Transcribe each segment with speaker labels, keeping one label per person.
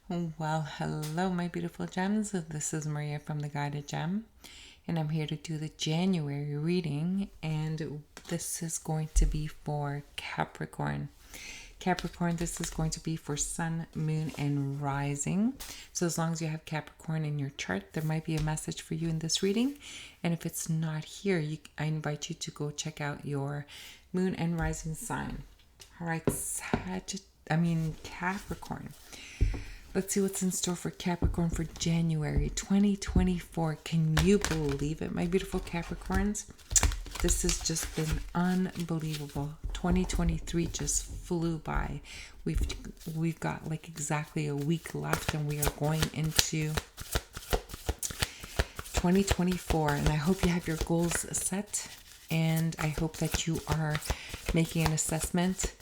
Speaker 1: Well, hello, my beautiful gems. This is Maria from the Guided Gem, and I'm here to do the January reading. And this is going to be for Capricorn. Capricorn, this is going to be for Sun, Moon, and Rising. So, as long as you have Capricorn in your chart, there might be a message for you in this reading. And if it's not here, I invite you to go check out your Moon and Rising sign. All right, Capricorn. Let's see what's in store for Capricorn for January 2024. Can you believe it, my beautiful Capricorns? This has just been unbelievable. 2023 just flew by. We've got like exactly a week left, and we are going into 2024. And I hope you have your goals set, and I hope that you are making an assessment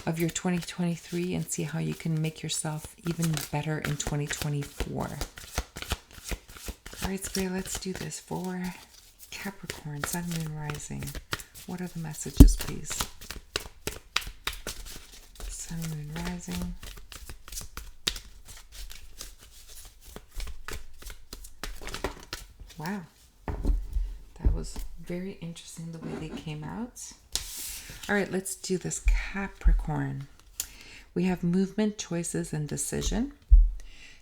Speaker 1: of your 2023 and see how you can make yourself even better in 2024. All right, Spirit, let's do this for Capricorn, Sun, Moon, Rising. What are the messages, please? Sun, Moon, Rising. Wow. That was very interesting the way they came out. All right, let's do this, Capricorn. We have movement, choices, and decision.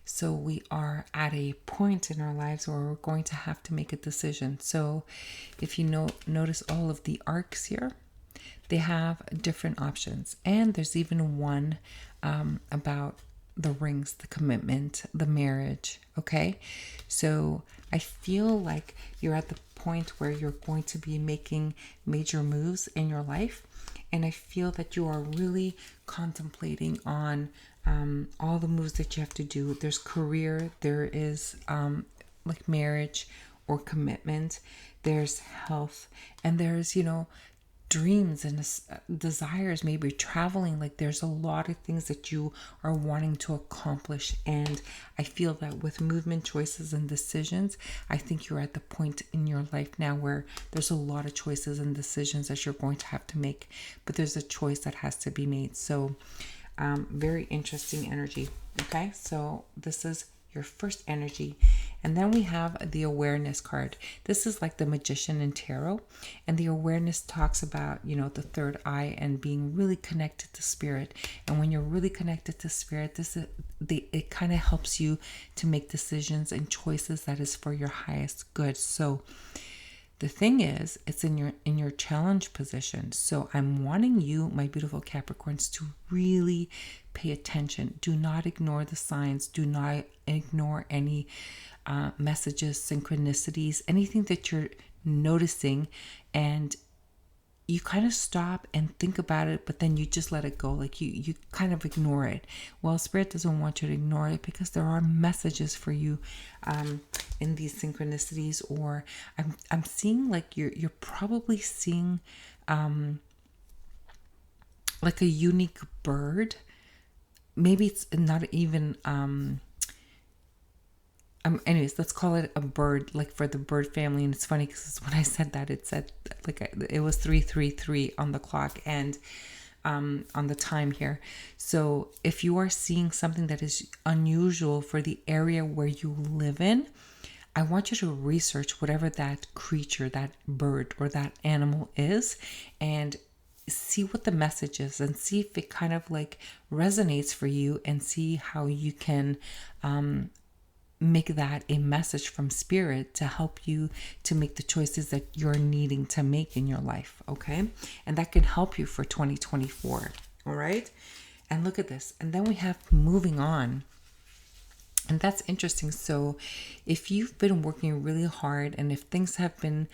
Speaker 1: So we are at a point in our lives where we're going to have to make a decision. So if you notice all of the arcs here, they have different options. And there's even one about the rings, the commitment, the marriage. Okay. So I feel like you're at the point where you're going to be making major moves in your life. And I feel that you are really contemplating on all the moves that you have to do. There's career, there is like marriage or commitment, there's health, and there's, dreams and desires, maybe traveling. Like there's a lot of things that you are wanting to accomplish. And I feel that with movement, choices, and decisions, I think you're at the point in your life now where there's a lot of choices and decisions that you're going to have to make, but there's a choice that has to be made. So very interesting energy. Okay, so this is your first energy. And then we have the awareness card. This is like the Magician in tarot, and the awareness talks about, the third eye and being really connected to spirit. And when you're really connected to spirit, it kind of helps you to make decisions and choices that is for your highest good. So the thing is, it's in your challenge position. So I'm wanting you, my beautiful Capricorns, to really pay attention. Do not ignore the signs. Do not ignore any messages, synchronicities, anything that you're noticing, and you kind of stop and think about it, but then you just let it go. Like you kind of ignore it. Well, Spirit doesn't want you to ignore it because there are messages for you in these synchronicities. Or I'm seeing like you're probably seeing like a unique bird. Maybe it's not even anyways, let's call it a bird, like for the bird family. And it's funny because when I said that, it said like it was 3:33 on the clock and on the time here. So if you are seeing something that is unusual for the area where you live in, I want you to research whatever that creature, that bird or that animal is, and see what the message is, and see if it kind of like resonates for you, and see how you can make that a message from spirit to help you to make the choices that you're needing to make in your life. Okay. And that can help you for 2024. All right. And look at this. And then we have moving on. And that's interesting. So if you've been working really hard, and if things have been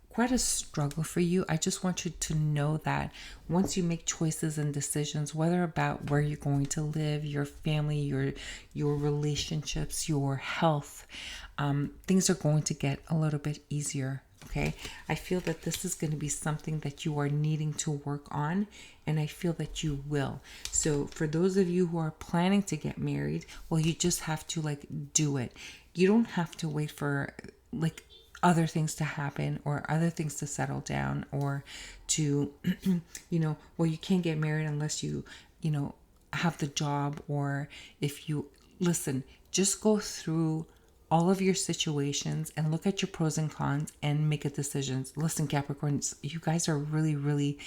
Speaker 1: quite a struggle for you, I just want you to know that once you make choices and decisions, whether about where you're going to live, your family, your relationships, your health, things are going to get a little bit easier. Okay, I feel that this is going to be something that you are needing to work on, and I feel that you will. So for those of you who are planning to get married, well, you just have to like do it. You don't have to wait for like other things to happen or other things to settle down, or to, well, you can't get married unless you have the job, or if you listen, just go through all of your situations and look at your pros and cons and make a decision. Listen, Capricorns, you guys are really, really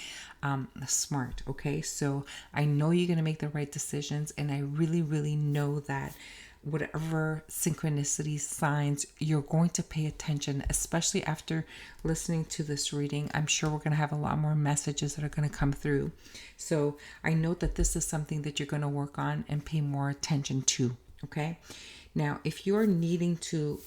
Speaker 1: smart, okay? So I know you're going to make the right decisions, and I really, really know that whatever synchronicity signs, you're going to pay attention, especially after listening to this reading. I'm sure we're going to have a lot more messages that are going to come through. So I know that this is something that you're going to work on and pay more attention to, okay? Now, if you're needing to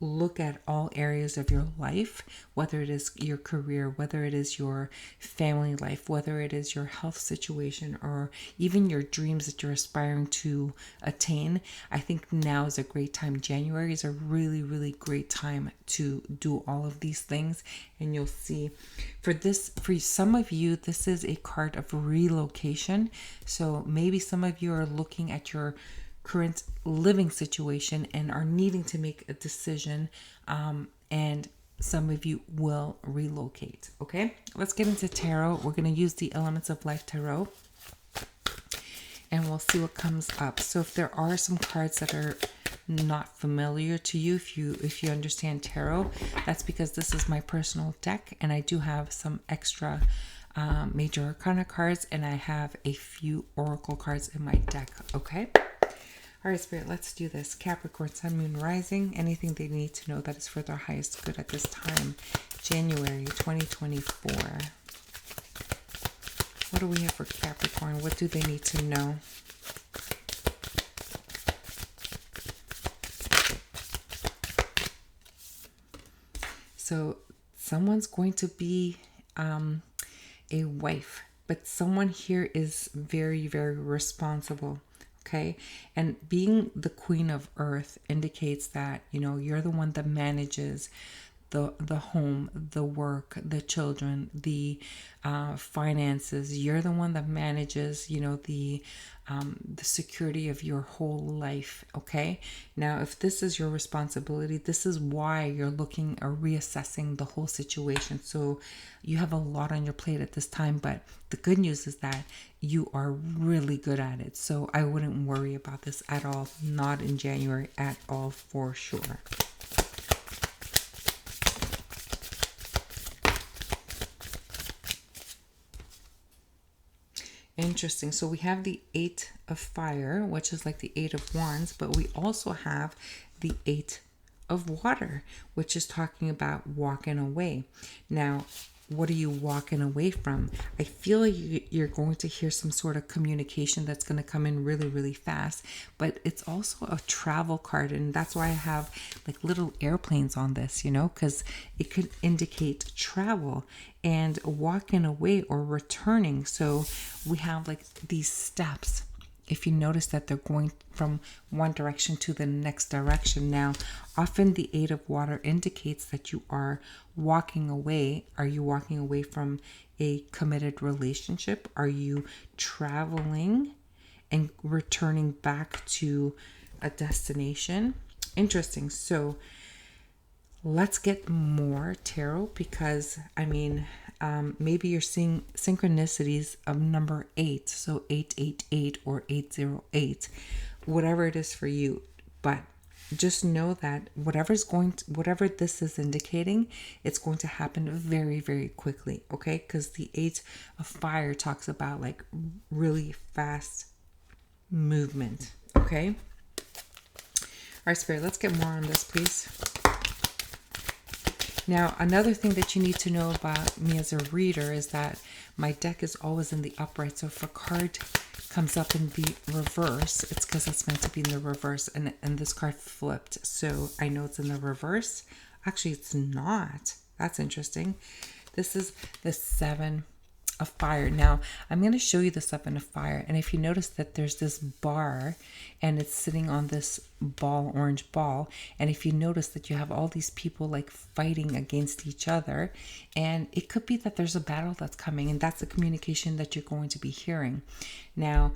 Speaker 1: look at all areas of your life, whether it is your career, whether it is your family life, whether it is your health situation, or even your dreams that you're aspiring to attain, I think now is a great time. January is a really, really great time to do all of these things. And you'll see for some of you, this is a card of relocation. So maybe some of you are looking at your current living situation and are needing to make a decision, and some of you will relocate. Okay, let's get into tarot. We're going to use the Elements of Life Tarot, and we'll see what comes up. So if there are some cards that are not familiar to you, if you understand tarot, that's because this is my personal deck, and I do have some extra major arcana cards, and I have a few oracle cards in my deck. Okay. All right, Spirit, let's do this. Capricorn, Sun, Moon, Rising. Anything they need to know that is for their highest good at this time. January 2024. What do we have for Capricorn? What do they need to know? So someone's going to be a wife, but someone here is very, very responsible. Okay. And being the Queen of Earth indicates that, you're the one that manages the home, the work, the children, the finances. You're the one that manages, the security of your whole life. Okay. Now, if this is your responsibility, this is why you're looking or reassessing the whole situation. So you have a lot on your plate at this time, but the good news is that you are really good at it. So I wouldn't worry about this at all. Not in January at all, for sure. Interesting. So we have the 8 of Fire, which is like the 8 of Wands, but we also have the 8 of Water, which is talking about walking away. Now, what are you walking away from? I feel like you're going to hear some sort of communication that's going to come in really, really fast, but it's also a travel card. And that's why I have like little airplanes on this, because it could indicate travel and walking away or returning. So we have like these steps. If you notice that they're going from one direction to the next direction. Now, often the 8 of Water indicates that you are walking away. Are you walking away from a committed relationship? Are you traveling and returning back to a destination? Interesting. So let's get more tarot, because maybe you're seeing synchronicities of number 8, so 888 or 808, whatever it is for you. But just know that whatever this is indicating, it's going to happen very, very quickly. Okay, because the 8 of Fire talks about like really fast movement. Okay. All right, Spirit, let's get more on this, please. Now, another thing that you need to know about me as a reader is that my deck is always in the upright. So if a card comes up in the reverse, it's because it's meant to be in the reverse, and this card flipped. So I know it's in the reverse. Actually, it's not. That's interesting. This is the 7 of Fire. Now, I'm going to show you the 7 of Fire. And if you notice that there's this bar and it's sitting on this ball, orange ball. And if you notice that you have all these people like fighting against each other, and it could be that there's a battle that's coming, and that's the communication that you're going to be hearing. Now,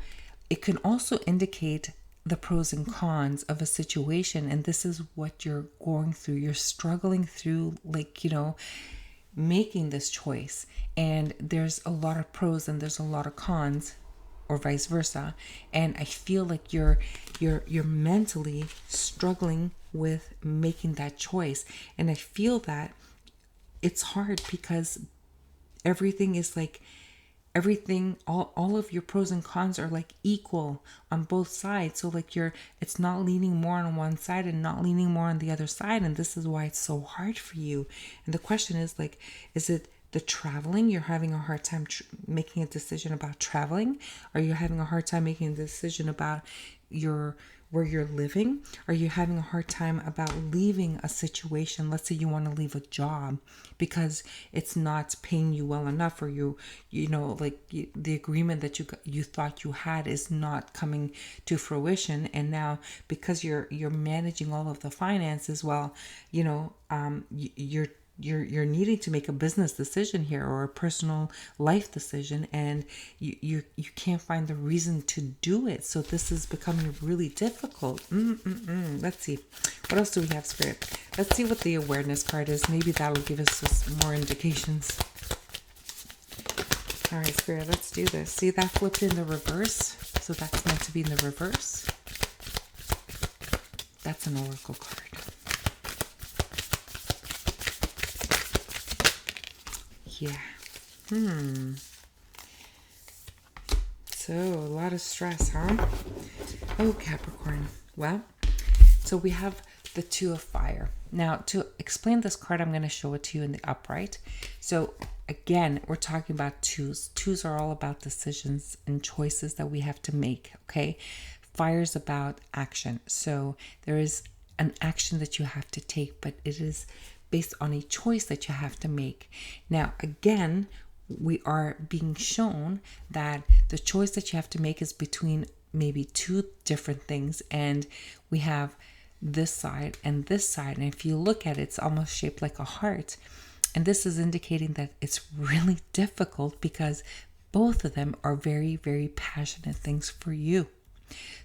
Speaker 1: it can also indicate the pros and cons of a situation. And this is what you're going through. You're struggling through, making this choice, and there's a lot of pros and there's a lot of cons or vice versa. And I feel like you're mentally struggling with making that choice. And I feel that it's hard because everything is like, all of your pros and cons are like equal on both sides. So like it's not leaning more on one side and not leaning more on the other side. And this is why it's so hard for you. And the question is like, is it the traveling? You're having a hard time making a decision about traveling? Are you having a hard time making a decision about where you're living? Are you having a hard time about leaving a situation? Let's say you want to leave a job because it's not paying you well enough, or the agreement that you thought you had is not coming to fruition, and now because you're managing all of the finances, well, you're needing to make a business decision here or a personal life decision, and you can't find the reason to do it. So this is becoming really difficult. Let's see. What else do we have, Spirit? Let's see what the awareness card is. Maybe that'll give us more indications. All right, Spirit, let's do this. See, that flipped in the reverse. So that's meant to be in the reverse. That's an oracle card. Yeah. So a lot of stress, huh? Oh, Capricorn. Well, so we have the Two of Fire. Now, to explain this card, I'm going to show it to you in the upright. So again, we're talking about twos. Twos are all about decisions and choices that we have to make, okay? Fire's about action. So there is an action that you have to take, but it is based on a choice that you have to make. Now, again, we are being shown that the choice that you have to make is between maybe two different things, and we have this side and this side. And if you look at it, it's almost shaped like a heart. And this is indicating that it's really difficult because both of them are very, very passionate things for you.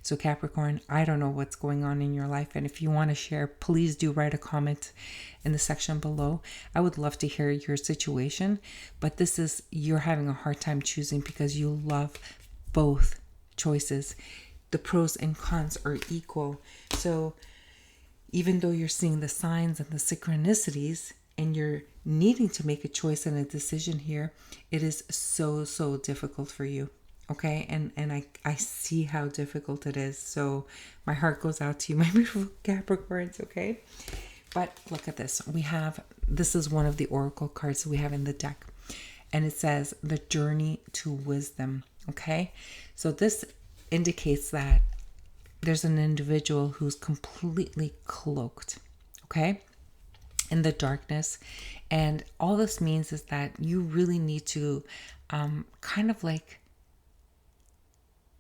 Speaker 1: So Capricorn, I don't know what's going on in your life, and if you want to share, please do write a comment in the section below. I would love to hear your situation, but you're having a hard time choosing because you love both choices. The pros and cons are equal. So even though you're seeing the signs and the synchronicities and you're needing to make a choice and a decision here, it is so, so difficult for you. Okay, and I see how difficult it is. So my heart goes out to you, my beautiful Capricorns, okay? But look at this. This is one of the oracle cards we have in the deck. And it says, the journey to wisdom, okay? So this indicates that there's an individual who's completely cloaked, okay? In the darkness. And all this means is that you really need to kind of like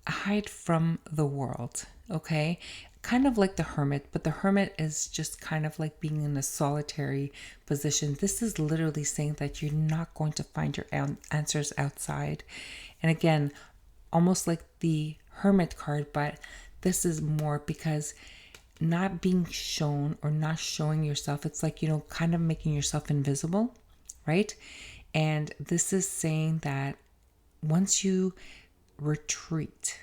Speaker 1: hide from the world, okay? Kind of like the hermit, but the hermit is just kind of like being in a solitary position. This is literally saying that you're not going to find your answers outside. And again, almost like the hermit card, but this is more because not being shown or not showing yourself, it's like, kind of making yourself invisible, right? And this is saying that once you retreat,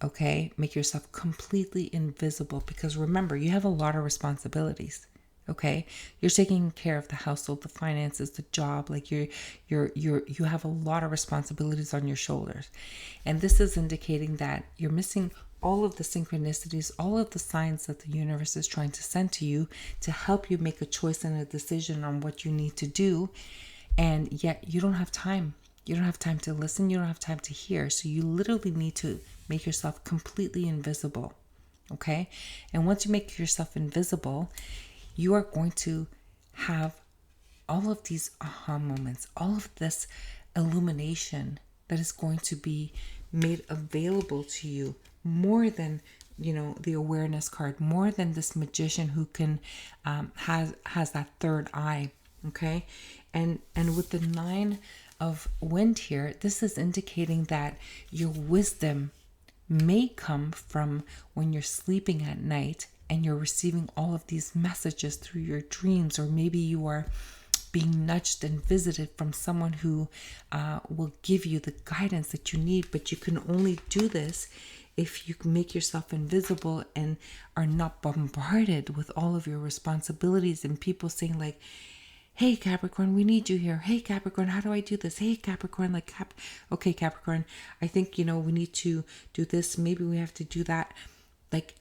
Speaker 1: okay, make yourself completely invisible, because remember, you have a lot of responsibilities, okay? You're taking care of the household, the finances, the job, like you have a lot of responsibilities on your shoulders. And this is indicating that you're missing all of the synchronicities, all of the signs that the universe is trying to send to you to help you make a choice and a decision on what you need to do. And yet you don't have time. You don't have time to listen. You don't have time to hear. So you literally need to make yourself completely invisible. Okay? And once you make yourself invisible, you are going to have all of these aha moments, all of this illumination that is going to be made available to you more than, the awareness card, more than this magician who can has that third eye. Okay? And with the 9 of wind here, this is indicating that your wisdom may come from when you're sleeping at night and you're receiving all of these messages through your dreams, or maybe you are being nudged and visited from someone who will give you the guidance that you need. But you can only do this if you can make yourself invisible and are not bombarded with all of your responsibilities and people saying like, hey Capricorn, we need you here. Hey Capricorn, how do I do this? Hey Capricorn, like okay Capricorn, I think we need to do this. Maybe we have to do that. Like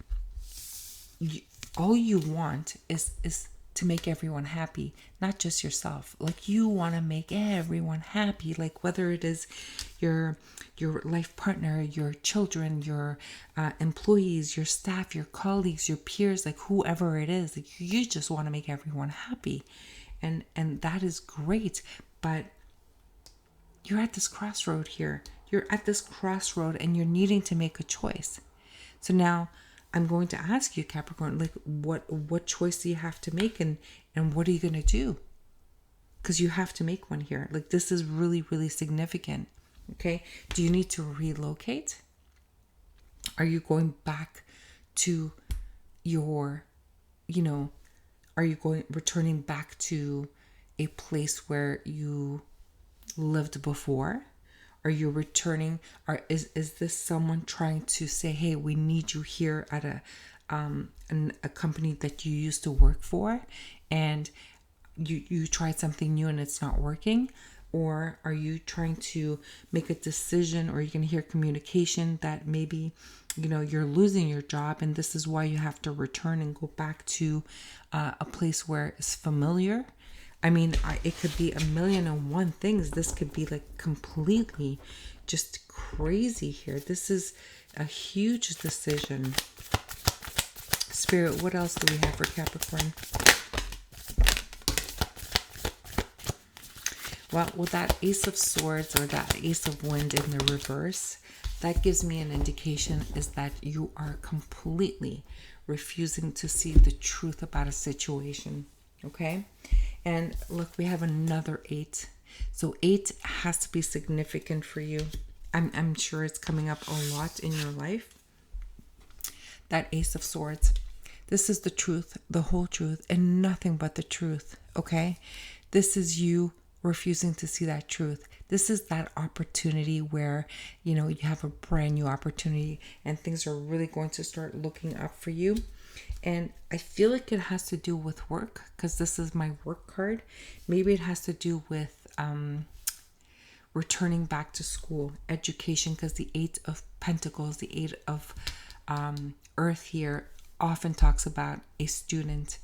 Speaker 1: all you want is to make everyone happy, not just yourself. Like you want to make everyone happy, like whether it is your life partner, your children, your employees, your staff, your colleagues, your peers, like whoever it is, like you just want to make everyone happy. And that is great, but you're at this crossroad here. You're at this crossroad and you're needing to make a choice. So now I'm going to ask you, Capricorn, like what choice do you have to make, and what are you going to do? Because you have to make one here. Like this is really, really significant. Okay. Do you need to relocate? Are you going back to your, are you returning back to a place where you lived before? Are you returning? Is this someone trying to say, hey, we need you here at a company that you used to work for, and you tried something new and it's not working? Or are you trying to make a decision, or you can hear communication that maybe you're losing your job and this is why you have to return and go back to a place where it's familiar? I mean, it could be 1,000,001 things. This could be like completely just crazy here. This is a huge decision. Spirit, what else do we have for Capricorn? Well, with that Ace of Swords or that Ace of Wind in the reverse, that gives me an indication is that you are completely refusing to see the truth about a situation. Okay? And look, we have another 8. So 8 has to be significant for you. I'm sure it's coming up a lot in your life. That Ace of Swords. This is the truth, the whole truth, and nothing but the truth. Okay? This is you refusing to see that truth. This is that opportunity where, you have a brand new opportunity and things are really going to start looking up for you. And I feel like it has to do with work, because this is my work card. Maybe it has to do with returning back to school, education, because the 8 of Pentacles, the 8 of Earth here often talks about a student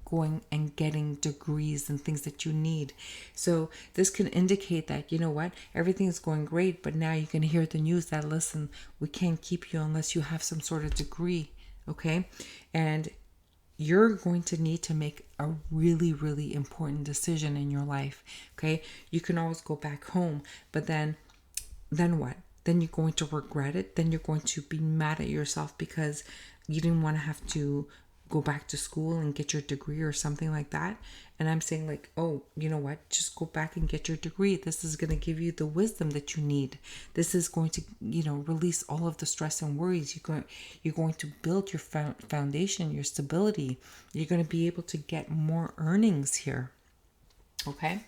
Speaker 1: going and getting degrees and things that you need. So this can indicate that, everything is going great, but now you can hear the news that, listen, we can't keep you unless you have some sort of degree. Okay. And you're going to need to make a really, really important decision in your life. Okay. You can always go back home, but then what? Then you're going to regret it. Then you're going to be mad at yourself because you didn't want to have to go back to school and get your degree or something like that. And I'm saying like, oh, you know what? Just go back and get your degree. This is going to give you the wisdom that you need. This is going to, release all of the stress and worries. You're going to build your foundation, your stability. You're going to be able to get more earnings here. Okay.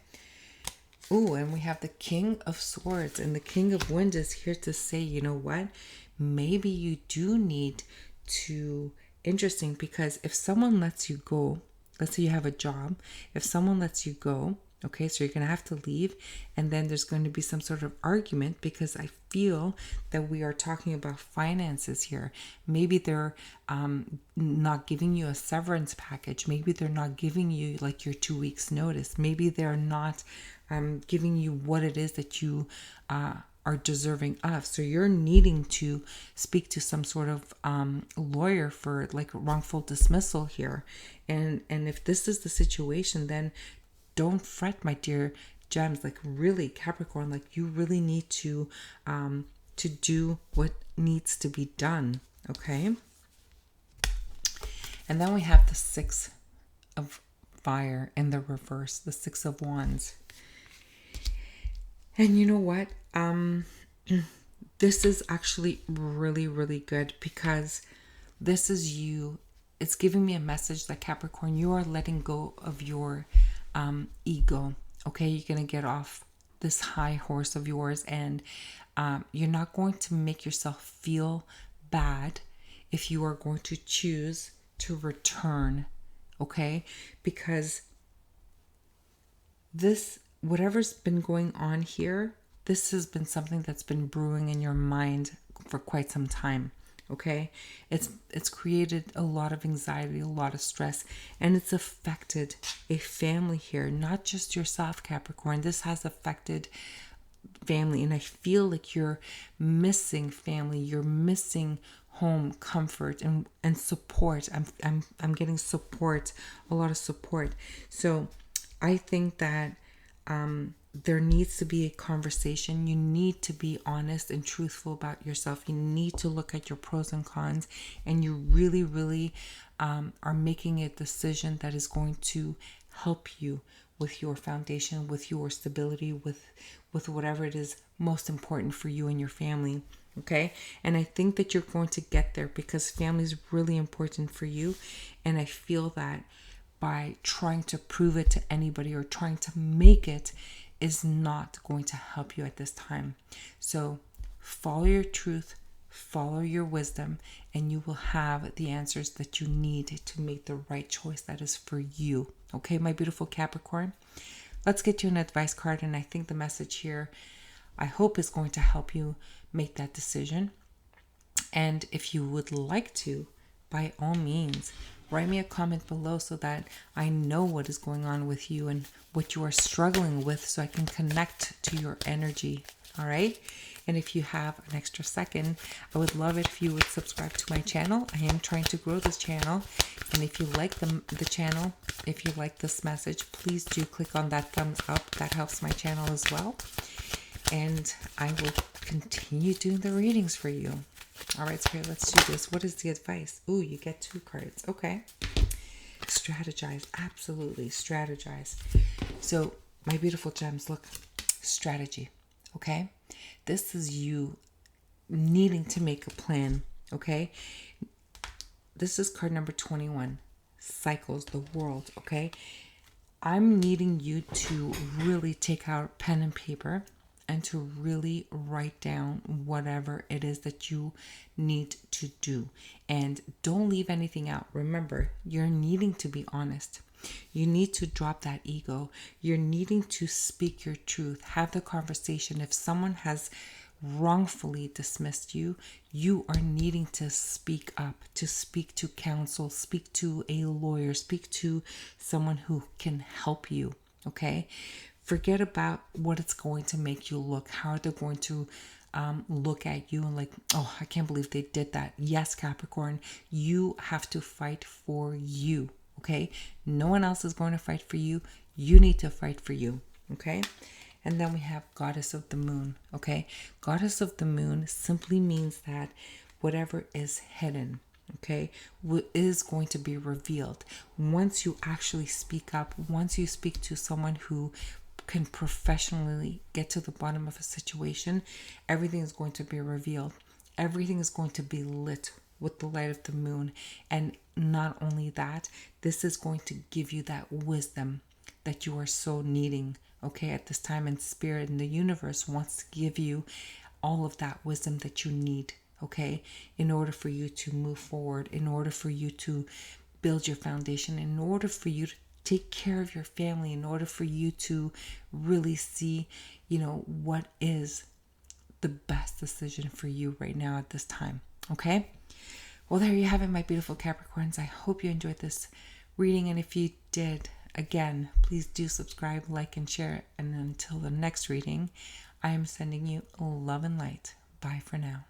Speaker 1: Oh, and we have the King of Swords, and the King of Wind is here to say, you know what? Maybe you do need to, interesting, because if someone lets you go, let's say you have a job, if someone lets you go, okay, so you're going to have to leave, and then there's going to be some sort of argument, because I feel that we are talking about finances here. Maybe they're not giving you a severance package. Maybe they're not giving you like your 2 weeks notice. Maybe they're not giving you what it is that you are deserving of. So you're needing to speak to some sort of lawyer for like wrongful dismissal here. And if this is the situation, then don't fret, my dear gems. Like really, Capricorn, like you really need to do what needs to be done. Okay. And then we have the 6 of Fire in the reverse, the 6 of Wands. And you know what? This is actually really, really good, because this is you. It's giving me a message that, Capricorn, you are letting go of your ego. Okay, you're going to get off this high horse of yours, and you're not going to make yourself feel bad if you are going to choose to return. Okay, because this, whatever's been going on here, this has been something that's been brewing in your mind for quite some time. Okay, it's created a lot of anxiety, a lot of stress, and it's affected a family here, not just yourself, Capricorn. This has affected family, and I feel like you're missing family, you're missing home, comfort, and support. I'm getting support, a lot of support. So I think that there needs to be a conversation. You need to be honest and truthful about yourself. You need to look at your pros and cons, and you really, really are making a decision that is going to help you with your foundation, with your stability, with whatever it is most important for you and your family. Okay. And I think that you're going to get there because family is really important for you. And I feel that by trying to prove it to anybody or trying to make it is not going to help you at this time. So follow your truth, follow your wisdom, and you will have the answers that you need to make the right choice that is for you. Okay, my beautiful Capricorn, let's get you an advice card. And I think the message here, I hope, is going to help you make that decision. And if you would like to, by all means, write me a comment below so that I know what is going on with you and what you are struggling with, so I can connect to your energy. All right. And if you have an extra second, I would love it if you would subscribe to my channel. I am trying to grow this channel. And if you like the channel, if you like this message, please do click on that thumbs up. That helps my channel as well. And I will continue doing the readings for you. All right, Spirit, let's do this. What is the advice? Ooh, you get 2 cards. Okay. Strategize. Absolutely. Strategize. So, my beautiful gems, look. Strategy. Okay. This is you needing to make a plan. Okay. This is card number 21. Cycles, the world. Okay. I'm needing you to really take out pen and paper and to really write down whatever it is that you need to do. And don't leave anything out. Remember, you're needing to be honest. You need to drop that ego. You're needing to speak your truth. Have the conversation. If someone has wrongfully dismissed you, you are needing to speak up, to speak to counsel, speak to a lawyer, speak to someone who can help you. Okay? Forget about what it's going to make you look, how they're going to look at you and like, oh, I can't believe they did that. Yes, Capricorn, you have to fight for you, okay? No one else is going to fight for you. You need to fight for you, okay? And then we have Goddess of the Moon, okay? Goddess of the Moon simply means that whatever is hidden, okay, is going to be revealed. Once you actually speak up, once you speak to someone who can professionally get to the bottom of a situation, everything is going to be revealed. Everything is going to be lit with the light of the moon. And not only that, this is going to give you that wisdom that you are so needing, okay, at this time. And Spirit and the universe wants to give you all of that wisdom that you need, okay, in order for you to move forward, in order for you to build your foundation, in order for you to take care of your family, in order for you to really see, what is the best decision for you right now at this time. Okay? Well, there you have it, my beautiful Capricorns. I hope you enjoyed this reading. And if you did, again, please do subscribe, like, and share. And until the next reading, I am sending you love and light. Bye for now.